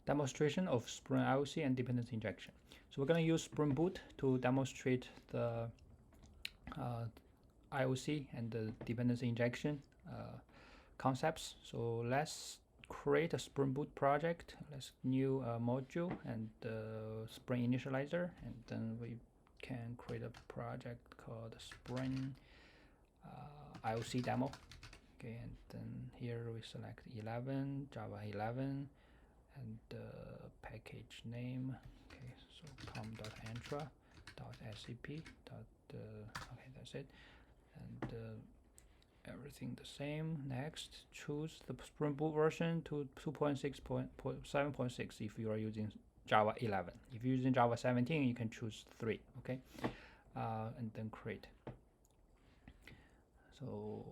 demonstration of Spring IOC and dependency injection. So we're going to use Spring Boot to demonstrate the IOC and the dependency injection concepts. So let's create a Spring Boot project. Let's new module and Spring Initializer, and then we can create a project called Spring IOC demo. Okay, and then here we select 11, Java 11, and package name. Okay, so com.entra.scp. Okay, that's it. And everything the same. Next, choose the Spring Boot version to 2.6.7.6 if you are using Java 11. If you're using Java 17, you can choose 3. Okay, and then create. So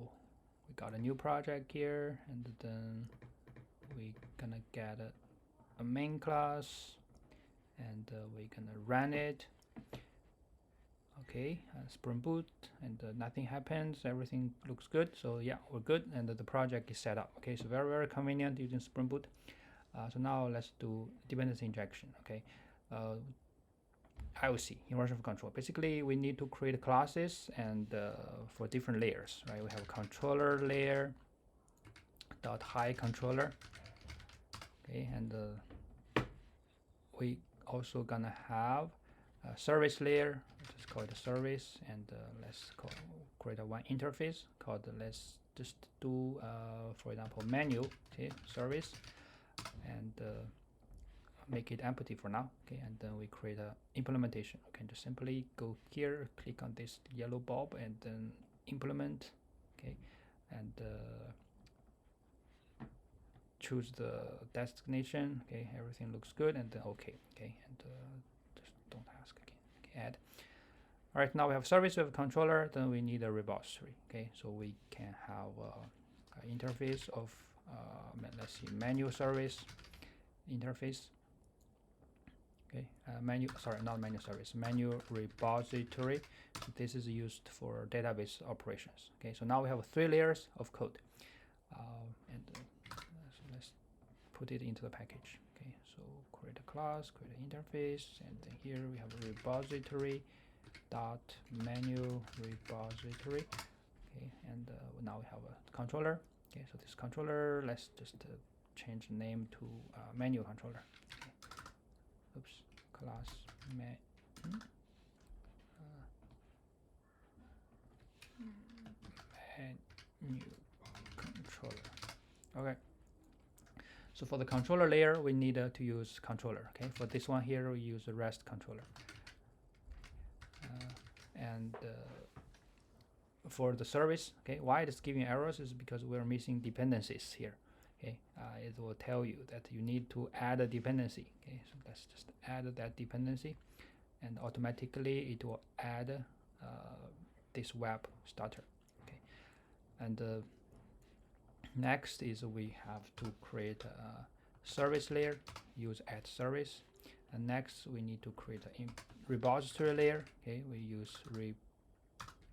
we got a new project here, and then we gonna get a main class, and we're gonna run it. Okay, Spring Boot, and nothing happens, everything looks good, so yeah, we're good, and the project is set up. Okay, so very convenient using Spring Boot. So now let's do dependency injection. Okay, IOC, inversion of control. Basically, we need to create classes and for different layers, right? We have controller layer dot high controller. Okay, and we also gonna have a service layer, which is called a service, and let's create a one interface called let's just do for example menu. Okay, service, and make it empty for now. Okay, and then we create a implementation. Okay, just simply go here, click on this yellow bulb, and then implement. Okay, and choose the designation. Okay, everything looks good, and then okay, and just don't ask again. Okay, add. All right, now we have service, we have controller, then we need a repository. Okay, so we can have an interface of let's see, menu service interface. Okay, menu repository. So this is used for database operations. Okay, so now we have 3 layers of code, and so let's put it into the package. Okay, so create a class, create an interface, and then here we have a repository dot menu repository. Okay, and now we have a controller. Okay, so this controller, let's just change the name to menu controller. Okay. Oops, class menu controller. Okay. So for the controller layer, we need to use controller. Okay, for this one here, we use a REST controller. And for the service, okay, why it's giving errors is because we're missing dependencies here. Okay, it will tell you that you need to add a dependency. Okay, so let's just add that dependency, and automatically it will add this web starter. Okay, and next is we have to create a service layer, use add service, and next we need to create a repository layer. Okay, we use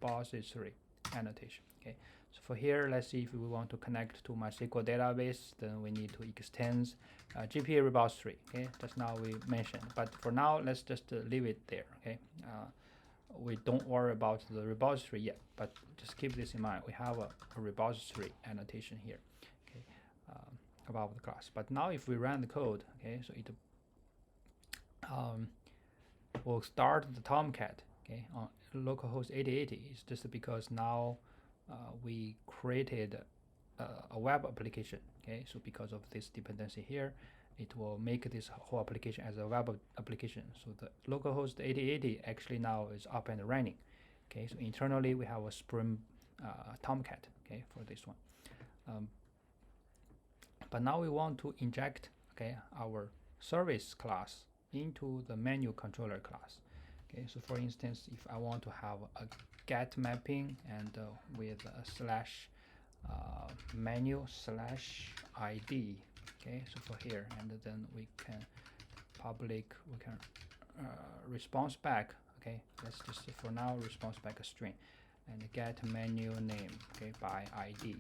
repository annotation. Okay, so for here, let's see if we want to connect to MySQL database, then we need to extend GPA repository. Okay, just now we mentioned, but for now, let's just leave it there. Okay, we don't worry about the repository yet, but just keep this in mind. We have a repository annotation here. Okay, above the class. But now if we run the code, okay, so it will start the Tomcat. Okay, on localhost 8080 is just because now we created a web application. Okay, so because of this dependency here, it will make this whole application as a web application. So the localhost 8080 actually now is up and running. Okay, so internally we have a Spring Tomcat. Okay, for this one. But now we want to inject, okay, our service class into the menu controller class. Okay, so for instance, if I want to have a get mapping and with a slash menu slash ID. Okay, so for here, and then we can response back. Okay, let's just for now response back a string, and get menu name. Okay, by ID.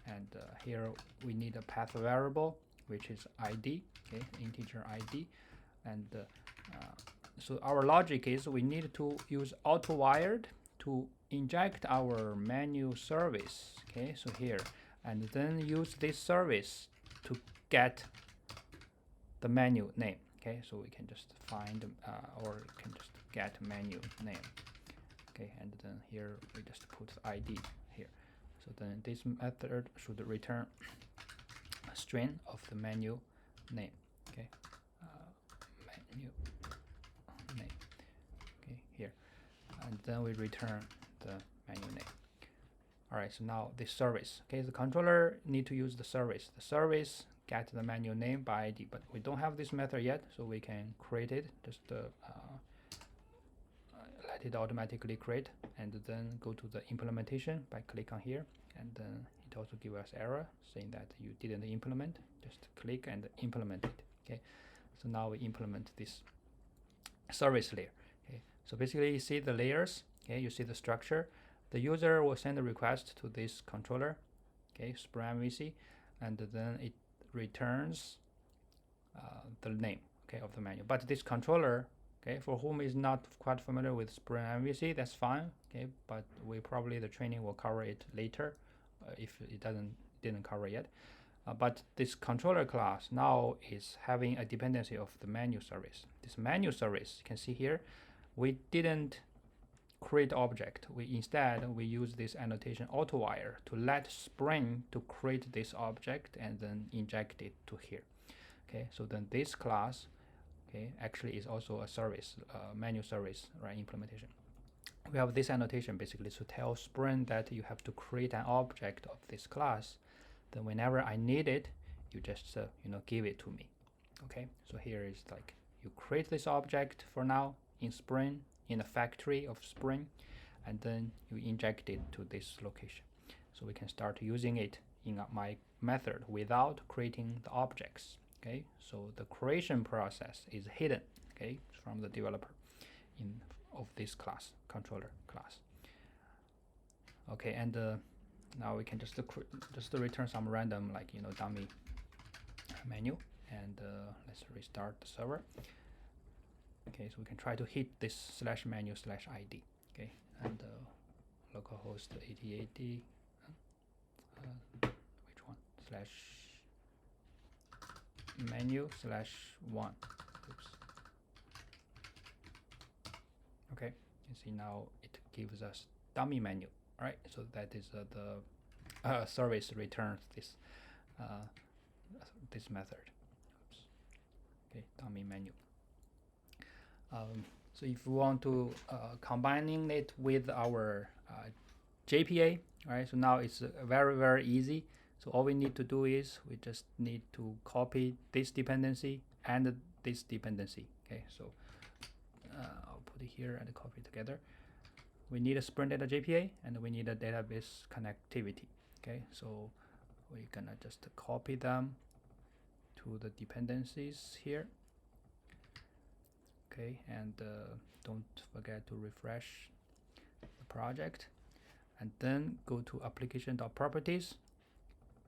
And here we need a path variable which is ID, okay, integer ID. And so our logic is we need to use auto-wired to inject our menu service, okay, so here, and then use this service to get the menu name, okay, so we can just find or we can just get menu name, okay, and then here we just put ID here. So then this method should return a string of the menu name, okay, menu name, okay, here, and then we return the menu name. All right, so now this service, okay, the controller need to use the service. The service get the menu name by ID, but we don't have this method yet, so we can create it. Just let it automatically create, and then go to the implementation by click on here, and then it also give us error saying that you didn't implement. Just click and implement it. Okay, so now we implement this service layer. Okay, so basically you see the layers. Okay, you see the structure. The user will send a request to this controller, okay, SpringMVC, and then it returns the name, okay, of the menu. But this controller, okay, for whom is not quite familiar with SpringMVC, that's fine, okay, but we probably the training will cover it later if it didn't cover yet. But this controller class now is having a dependency of the menu service. This menu service, you can see here, we didn't create object. Instead we use this annotation auto-wire to let Spring to create this object and then inject it to here. Okay, so then this class, okay, actually is also a service, menu service, right, implementation. We have this annotation basically to tell Spring that you have to create an object of this class. Then whenever I need it, you just give it to me. Okay, so here is like you create this object for now in Spring, in the factory of Spring, and then you inject it to this location. So we can start using it in my method without creating the objects. Okay, so the creation process is hidden, okay, from the developer of this class, controller class. Okay, and now we can just return some random, like dummy menu, and let's restart the server. Okay, so we can try to hit this /menu/id, okay, and localhost 8080, which one, /menu/1, oops. Okay, you see now it gives us dummy menu, right? So that is the service returns this this method. Oops. Okay, dummy menu. So if we want to combining it with our JPA, right? So now it's very easy. So all we need to do is we just need to copy this dependency and this dependency. Okay, so I'll put it here and copy together. We need a Spring Data JPA and we need a database connectivity. Okay, so we're gonna just copy them to the dependencies here. Okay, and don't forget to refresh the project, and then go to application.properties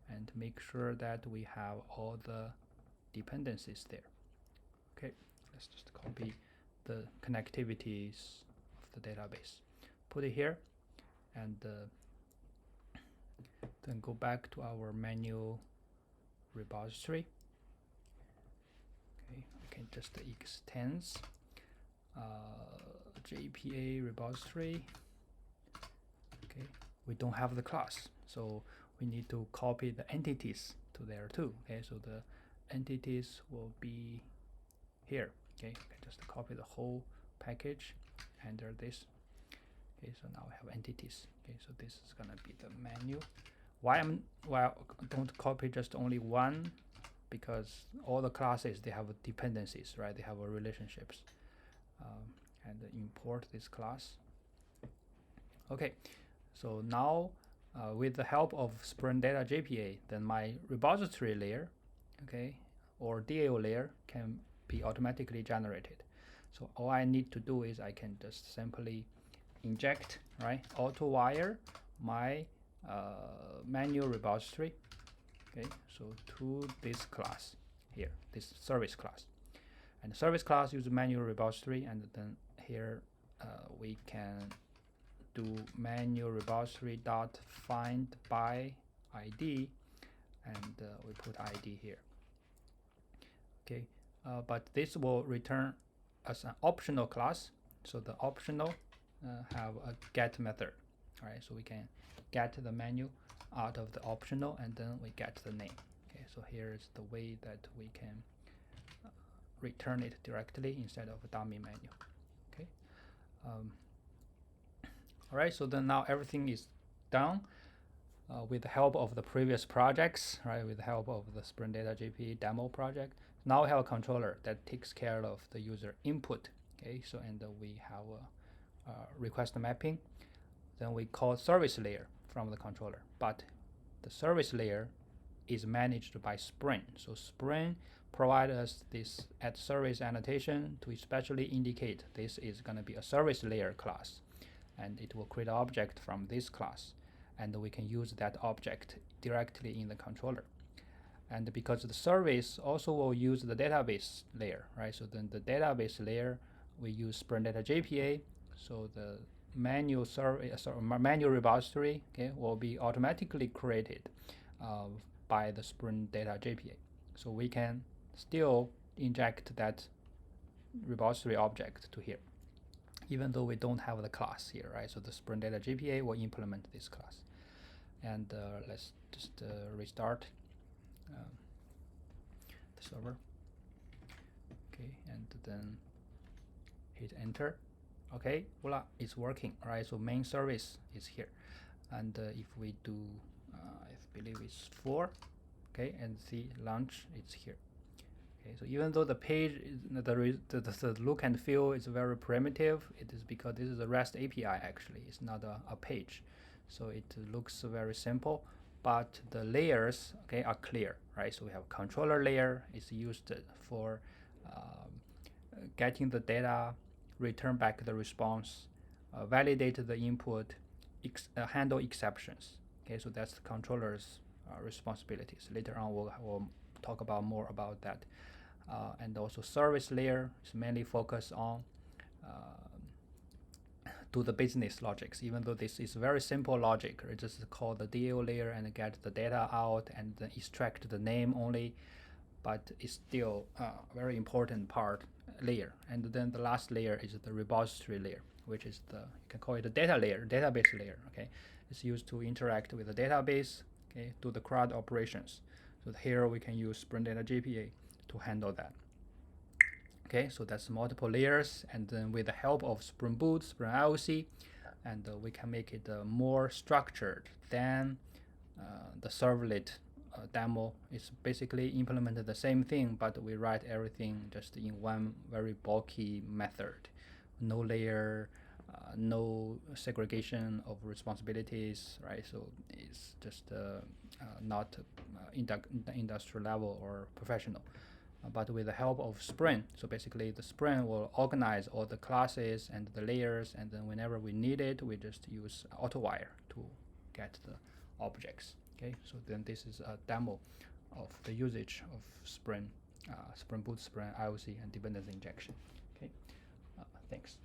and make sure that we have all the dependencies there. Okay, let's just copy the connectivities of the database, put it here, and then go back to our menu repository. Okay, we can just extends JPA repository. Okay, we don't have the class, so we need to copy the entities to there too. Okay, so the entities will be here. Okay, you can just copy the whole package, enter this. Okay, so now we have entities. Okay, so this is gonna be the menu. Why don't copy just only one? Because all the classes, they have dependencies, right? They have relationships. And import this class. Okay, so now with the help of Spring Data JPA, then my repository layer, okay, or DAO layer can be automatically generated. So all I need to do is I can just simply inject, right, auto wire my menu repository. Okay, so to this class here, this service class, and the service class uses manual repository, and then here we can do manual repository dot find by ID, and we put ID here. Okay, but this will return as an optional class. So the optional have a get method. All right, so we can get the menu out of the optional, and then we get the name. Okay, so here's the way that we can return it directly instead of a dummy menu. Okay. All right, so then now everything is done with the help of the previous projects, right? With the help of the Spring Data JPA demo project. Now we have a controller that takes care of the user input. Okay, so and we have a request mapping. Then we call service layer from the controller, but the service layer is managed by Spring. So Spring provides us this at service annotation to especially indicate this is going to be a service layer class, and it will create an object from this class, and we can use that object directly in the controller. And because the service also will use the database layer, right? So then the database layer, we use Spring Data JPA, so the manual manual repository, okay, will be automatically created by the Spring Data JPA. So we can still inject that repository object to here, even though we don't have the class here, right? So the Spring Data JPA will implement this class. And let's just restart the server. Okay, and then hit enter. Okay, voila, it's working. All right, so main service is here, and if we do, I believe it's 4. Okay, and see launch, it's here. Okay, so even though the page is the look and feel is very primitive, it is because this is a REST API. Actually, it's not a page, so it looks very simple. But the layers, okay, are clear, right? So we have controller layer is used for getting the data, return back the response, validate the input, handle exceptions. Okay, so that's the controller's responsibilities. Later on, we'll talk about more about that. And also service layer is mainly focused on do the business logics. Even though this is very simple logic, it's just call the DAO layer and get the data out and then extract the name only, but it's still a very important part layer. And then the last layer is the repository layer, which is you can call it a data layer, database layer. Okay, it's used to interact with the database. Okay, do the CRUD operations. So here we can use Spring Data JPA to handle that. Okay, so that's multiple layers, and then with the help of Spring Boot, Spring IOC, and we can make it more structured than the servlet demo. It's basically implemented the same thing, but we write everything just in one very bulky method. No layer, no segregation of responsibilities, right? So it's just not industrial level or professional. But with the help of Spring, so basically the Spring will organize all the classes and the layers, and then whenever we need it, we just use AutoWire to get the objects. Okay, so then this is a demo of the usage of Spring, Spring Boot, Spring IOC, and dependency injection. Okay, thanks.